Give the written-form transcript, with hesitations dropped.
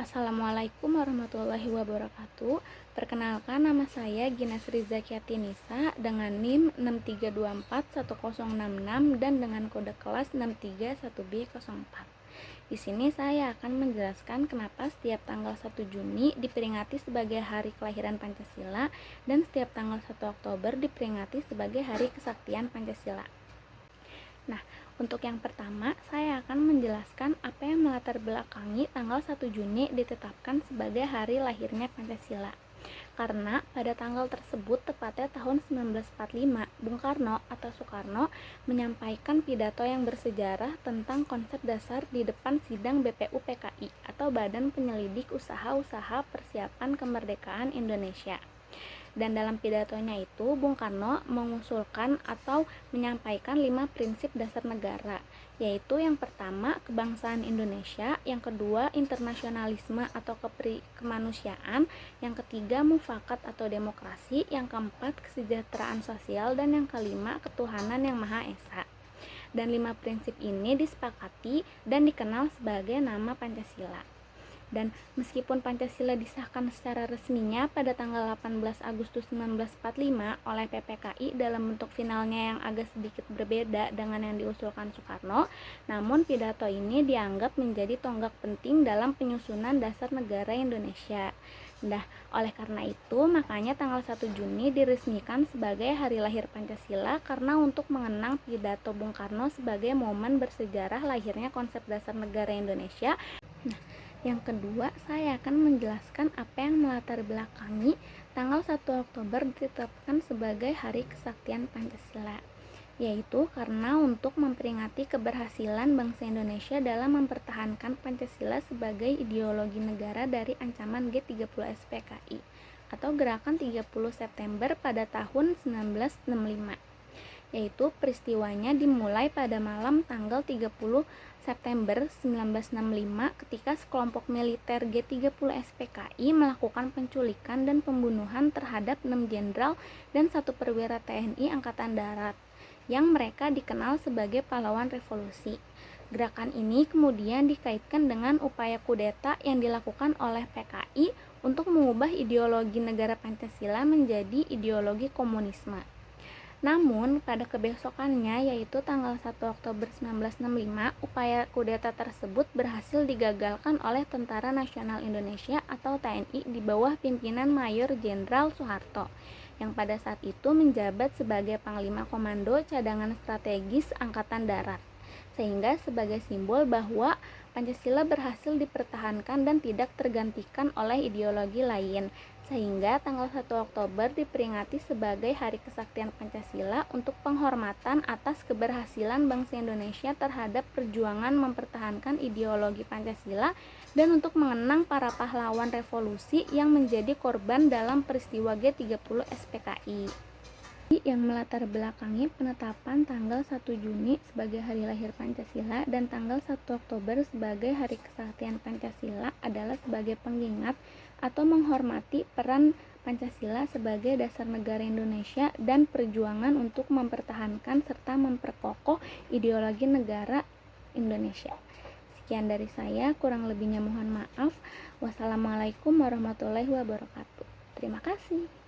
Assalamualaikum warahmatullahi wabarakatuh. Perkenalkan, nama saya Ginasri Zakiati Nisa dengan NIM 63241066 dan dengan kode kelas 631B04. Di sini saya akan menjelaskan kenapa setiap tanggal 1 Juni diperingati sebagai hari kelahiran Pancasila dan setiap tanggal 1 Oktober diperingati sebagai hari kesaktian Pancasila. Nah, untuk yang pertama, saya akan menjelaskan apa yang melatar belakangi tanggal 1 Juni ditetapkan sebagai hari lahirnya Pancasila. Karena pada tanggal tersebut, tepatnya tahun 1945, Bung Karno atau Soekarno menyampaikan pidato yang bersejarah tentang konsep dasar di depan sidang BPUPKI atau Badan Penyelidik Usaha-Usaha Persiapan Kemerdekaan Indonesia. Dan dalam pidatonya itu, Bung Karno mengusulkan atau menyampaikan 5 prinsip dasar negara, yaitu yang pertama, kebangsaan Indonesia, yang kedua, internasionalisme atau kemanusiaan, yang ketiga, mufakat atau demokrasi, yang keempat, kesejahteraan sosial, dan yang kelima, ketuhanan yang Maha Esa. Dan 5 prinsip ini disepakati dan dikenal sebagai nama Pancasila. Dan meskipun Pancasila disahkan secara resminya pada tanggal 18 Agustus 1945 oleh PPKI dalam bentuk finalnya yang agak sedikit berbeda dengan yang diusulkan Soekarno, namun pidato ini dianggap menjadi tonggak penting dalam penyusunan dasar negara Indonesia. Nah, oleh karena itu, makanya tanggal 1 Juni diresmikan sebagai hari lahir Pancasila karena untuk mengenang pidato Bung Karno sebagai momen bersejarah lahirnya konsep dasar negara Indonesia. Yang kedua, saya akan menjelaskan apa yang melatar belakangi tanggal 1 Oktober ditetapkan sebagai Hari Kesaktian Pancasila, yaitu karena untuk memperingati keberhasilan bangsa Indonesia dalam mempertahankan Pancasila sebagai ideologi negara dari ancaman G30S PKI atau Gerakan 30 September pada tahun 1965. Yaitu peristiwanya dimulai pada malam tanggal 30 September 1965 ketika sekelompok militer G30S PKI melakukan penculikan dan pembunuhan terhadap 6 jenderal dan 1 perwira TNI Angkatan Darat yang mereka dikenal sebagai pahlawan revolusi. Gerakan ini kemudian dikaitkan dengan upaya kudeta yang dilakukan oleh PKI untuk mengubah ideologi negara Pancasila menjadi ideologi komunisme. Namun, pada kebesokannya, yaitu tanggal 1 Oktober 1965, upaya kudeta tersebut berhasil digagalkan oleh Tentara Nasional Indonesia atau TNI di bawah pimpinan Mayor Jenderal Soeharto, yang pada saat itu menjabat sebagai Panglima Komando Cadangan Strategis Angkatan Darat, sehingga sebagai simbol bahwa Pancasila berhasil dipertahankan dan tidak tergantikan oleh ideologi lain, sehingga tanggal 1 Oktober diperingati sebagai Hari Kesaktian Pancasila untuk penghormatan atas keberhasilan bangsa Indonesia terhadap perjuangan mempertahankan ideologi Pancasila dan untuk mengenang para pahlawan revolusi yang menjadi korban dalam peristiwa G30S PKI. Yang melatar belakangi penetapan tanggal 1 Juni sebagai hari lahir Pancasila dan tanggal 1 Oktober sebagai Hari Kesaktian Pancasila adalah sebagai pengingat atau menghormati peran Pancasila sebagai dasar negara Indonesia dan perjuangan untuk mempertahankan serta memperkokoh ideologi negara Indonesia. Sekian dari saya, kurang lebihnya mohon maaf. Wassalamualaikum warahmatullahi wabarakatuh. Terima kasih.